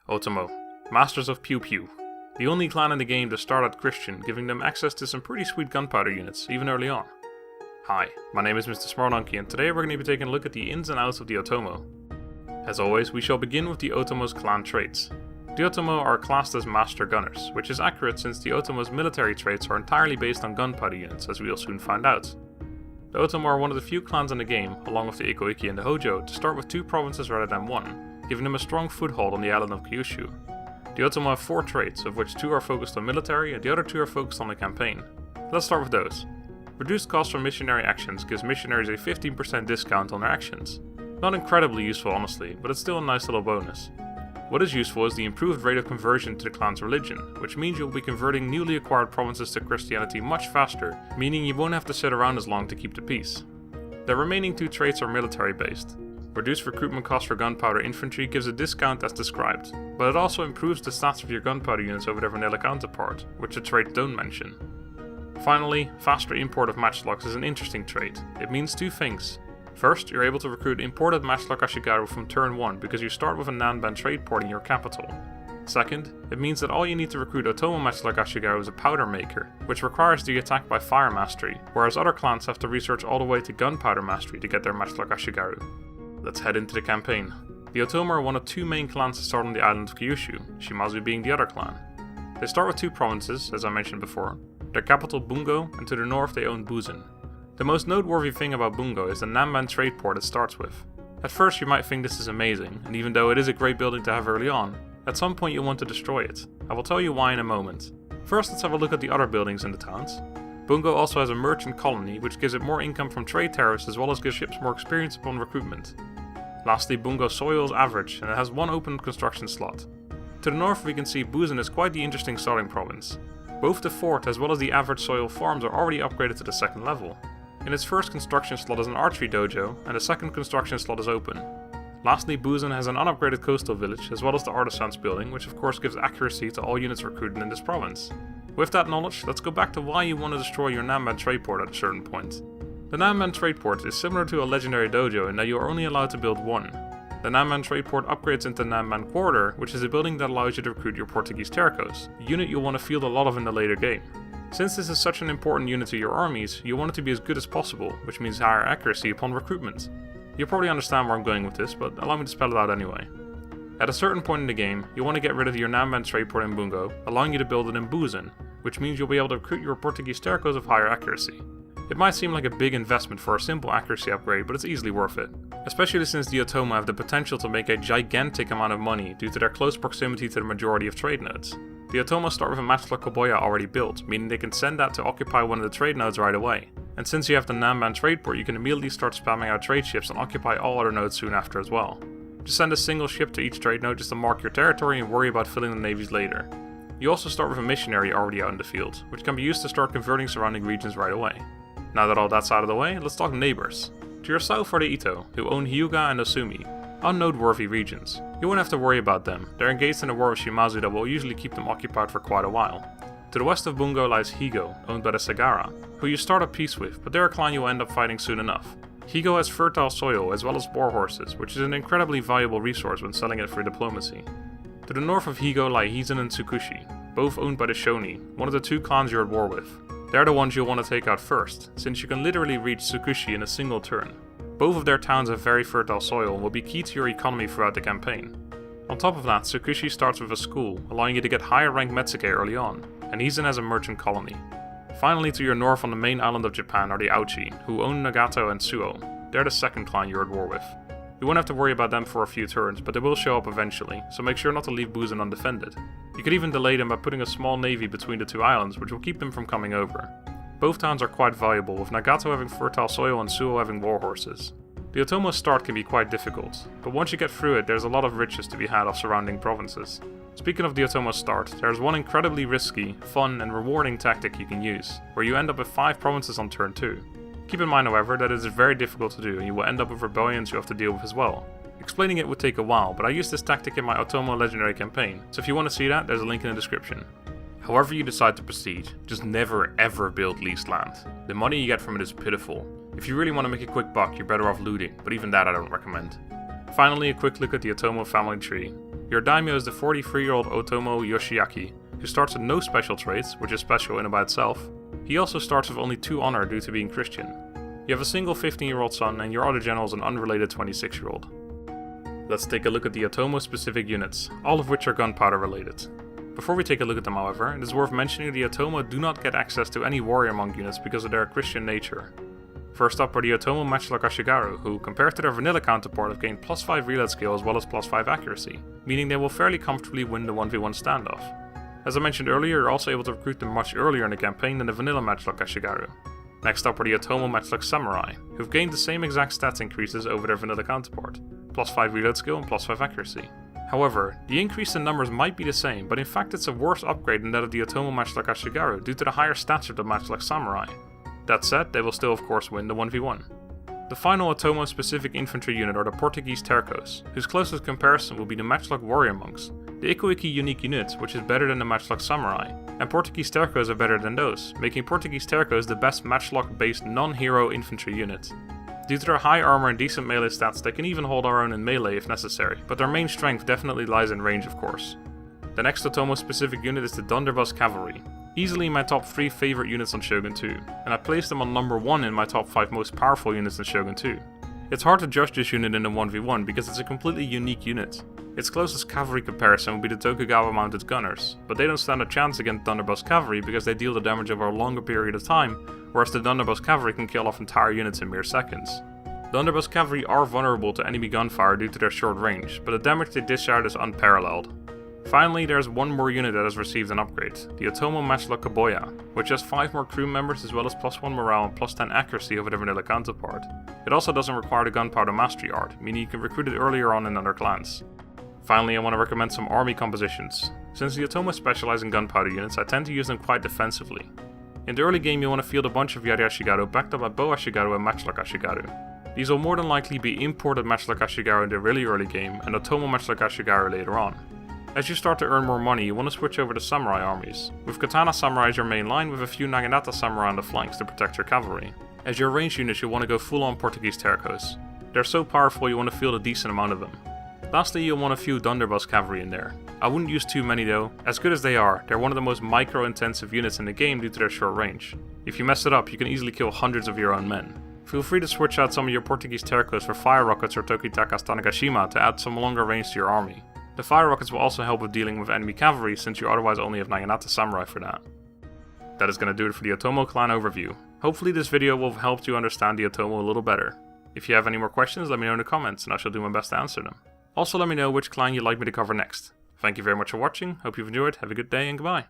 Otomo, Masters of Pew Pew. The only clan in the game to start out Christian, giving them access to some pretty sweet gunpowder units, even early on. Hi, my name is MrSmartDonkey, and today we're going to be taking a look at the ins and outs of the Otomo. As always, we shall begin with the Otomo's clan traits. The Otomo are classed as Master Gunners, which is accurate since the Otomo's military traits are entirely based on gunpowder units, as we'll soon find out. The Otomo are one of the few clans in the game, along with the Ikoiki and the Hojo, to start with 2 provinces rather than 1, giving them a strong foothold on the island of Kyushu. The Otomo have 4 traits, of which 2 are focused on military and the other 2 are focused on the campaign. Let's start with those. Reduced cost for missionary actions gives missionaries a 15% discount on their actions. Not incredibly useful honestly, but it's still a nice little bonus. What is useful is the improved rate of conversion to the clan's religion, which means you'll be converting newly acquired provinces to Christianity much faster, meaning you won't have to sit around as long to keep the peace. The remaining 2 traits are military based. Reduced recruitment cost for gunpowder infantry gives a discount as described, but it also improves the stats of your gunpowder units over their vanilla counterpart, which the traits don't mention. Finally, faster import of matchlocks is an interesting trait. It means 2 things. First, you're able to recruit imported matchlock Ashigaru from turn 1 because you start with a Nanban trade port in your capital. Second, it means that all you need to recruit Otomo matchlock Ashigaru is a powder maker, which requires the attack by fire mastery, whereas other clans have to research all the way to gunpowder mastery to get their matchlock Ashigaru. Let's head into the campaign. The Otomo are one of 2 main clans to start on the island of Kyushu, Shimazu being the other clan. They start with 2 provinces, as I mentioned before, their capital Bungo, and to the north they own Buzen. The most noteworthy thing about Bungo is the Nanban trade port it starts with. At first you might think this is amazing, and even though it is a great building to have early on, at some point you'll want to destroy it. I will tell you why in a moment. First, let's have a look at the other buildings in the towns. Bungo also has a merchant colony, which gives it more income from trade tariffs as well as gives ships more experience upon recruitment. Lastly, Bungo's soil is average, and it has 1 open construction slot. To the north we can see Buzen is quite the interesting starting province. Both the fort as well as the average soil farms are already upgraded to the 2nd level. In its first construction slot is an archery dojo, and the 2nd construction slot is open. Lastly, Buzen has an unupgraded coastal village, as well as the artisans building, which of course gives accuracy to all units recruited in this province. With that knowledge, let's go back to why you want to destroy your Nanban trade port at a certain point. The Nanban trade port is similar to a legendary dojo in that you are only allowed to build 1. The Nanban trade port upgrades into Nanban Quarter, which is a building that allows you to recruit your Portuguese tercos, a unit you'll want to field a lot of in the later game. Since this is such an important unit to your armies, you want it to be as good as possible, which means higher accuracy upon recruitment. You'll probably understand where I'm going with this, but allow me to spell it out anyway. At a certain point in the game, you want to get rid of your Nanban trade port in Bungo, allowing you to build it in Buzen, which means you'll be able to recruit your Portuguese tercos of higher accuracy. It might seem like a big investment for a simple accuracy upgrade, but it's easily worth it. Especially since the Otomo have the potential to make a gigantic amount of money due to their close proximity to the majority of trade nodes. The Otomo start with a matchlock Koboya already built, meaning they can send that to occupy one of the trade nodes right away. And since you have the Nanban trade port, you can immediately start spamming out trade ships and occupy all other nodes soon after as well. Just send a single ship to each trade node just to mark your territory and worry about filling the navies later. You also start with a missionary already out in the field, which can be used to start converting surrounding regions right away. Now that all that's out of the way, let's talk neighbors. To your south are the Ito, who own Hyuga and Osumi, unnoteworthy regions. You won't have to worry about them, they're engaged in a war with Shimazu that will usually keep them occupied for quite a while. To the west of Bungo lies Higo, owned by the Sagara, who you start a peace with, but they're a clan you'll end up fighting soon enough. Higo has fertile soil as well as war horses, which is an incredibly valuable resource when selling it for diplomacy. To the north of Higo lie Hizen and Tsukushi, both owned by the Shoni, one of the 2 clans you're at war with. They're the ones you'll want to take out first, since you can literally reach Tsukushi in a single turn. Both of their towns have very fertile soil and will be key to your economy throughout the campaign. On top of that, Tsukushi starts with a school, allowing you to get higher rank Metsuke early on, and Hizen has a merchant colony. Finally, to your north on the main island of Japan are the Auchi, who own Nagato and Suo. They're the 2nd clan you're at war with. You won't have to worry about them for a few turns, but they will show up eventually, so make sure not to leave Buzen undefended. You could even delay them by putting a small navy between the 2 islands, which will keep them from coming over. Both towns are quite valuable, with Nagato having fertile soil and Suo having war horses. The Otomo's start can be quite difficult, but once you get through it there's a lot of riches to be had off surrounding provinces. Speaking of the Otomo's start, there's one incredibly risky, fun and rewarding tactic you can use, where you end up with 5 provinces on turn 2. Keep in mind however that it is very difficult to do and you will end up with rebellions you have to deal with as well. Explaining it would take a while, but I used this tactic in my Otomo Legendary campaign, so if you want to see that, there's a link in the description. However you decide to proceed, just never ever build leased land. The money you get from it is pitiful. If you really want to make a quick buck, you're better off looting, but even that I don't recommend. Finally, a quick look at the Otomo family tree. Your Daimyo is the 43-year-old Otomo Yoshiaki, who starts with no special traits, which is special in and by itself. He also starts with only 2 honor due to being Christian. You have a single 15-year-old son, and your other general is an unrelated 26-year-old. Let's take a look at the Otomo specific units, all of which are gunpowder related. Before we take a look at them, however, it is worth mentioning the Otomo do not get access to any warrior monk units because of their Christian nature. First up are the Otomo Matchlock Ashigaru, who, compared to their vanilla counterpart, have gained +5 reload skill as well as +5 accuracy, meaning they will fairly comfortably win the 1v1 standoff. As I mentioned earlier, you're also able to recruit them much earlier in the campaign than the vanilla Matchlock Ashigaru. Next up are the Otomo Matchlock Samurai, who've gained the same exact stats increases over their vanilla counterpart, +5 reload skill and +5 accuracy. However, the increase in numbers might be the same, but in fact it's a worse upgrade than that of the Otomo Matchlock Ashigaru due to the higher stats of the Matchlock Samurai. That said, they will still of course win the 1v1. The final Otomo specific infantry unit are the Portuguese Tercos, whose closest comparison will be the Matchlock Warrior Monks, the Ikoiki unique unit, which is better than the Matchlock Samurai, and Portuguese Tercos are better than those, making Portuguese Tercos the best Matchlock based non-hero infantry unit. Due to their high armor and decent melee stats, they can even hold their own in melee if necessary, but their main strength definitely lies in range of course. The next Otomo specific unit is the Blunderbuss Cavalry. Easily my top 3 favorite units on Shogun 2, and I placed them on number 1 in my top 5 most powerful units in Shogun 2. It's hard to judge this unit in a 1v1 because it's a completely unique unit. Its closest cavalry comparison would be the Tokugawa mounted gunners, but they don't stand a chance against Blunderbuss Cavalry because they deal the damage over a longer period of time, whereas the Blunderbuss Cavalry can kill off entire units in mere seconds. Blunderbuss Cavalry are vulnerable to enemy gunfire due to their short range, but the damage they discharge is unparalleled. Finally, there's one more unit that has received an upgrade, the Otomo Matchlock Kaboya, which has 5 more crew members as well as +1 morale and +10 accuracy over their vanilla counterpart. It also doesn't require the Gunpowder Mastery art, meaning you can recruit it earlier on in other clans. Finally, I want to recommend some army compositions. Since the Otomo specialize in gunpowder units, I tend to use them quite defensively. In the early game you want to field a bunch of Yari Ashigaru backed up by Bow Ashigaru and Matchlock Ashigaru. These will more than likely be imported Matchlock Ashigaru in the really early game and Otomo Matchlock Ashigaru later on. As you start to earn more money, you want to switch over to samurai armies, with Katana Samurai as your main line with a few Naginata Samurai on the flanks to protect your cavalry. As your ranged units you want to go full on Portuguese Tercos. They're so powerful you want to field a decent amount of them. Lastly, you'll want a few Blunderbuss Cavalry in there. I wouldn't use too many though. As good as they are, they're one of the most micro-intensive units in the game due to their short range. If you mess it up, you can easily kill hundreds of your own men. Feel free to switch out some of your Portuguese Tercos for fire rockets or Tokitaka's Tanegashima to add some longer range to your army. The fire rockets will also help with dealing with enemy cavalry since you otherwise only have Naginata Samurai for that. That is going to do it for the Otomo clan overview. Hopefully this video will have helped you understand the Otomo a little better. If you have any more questions, let me know in the comments and I shall do my best to answer them. Also let me know which clan you'd like me to cover next. Thank you very much for watching, hope you've enjoyed, have a good day and goodbye.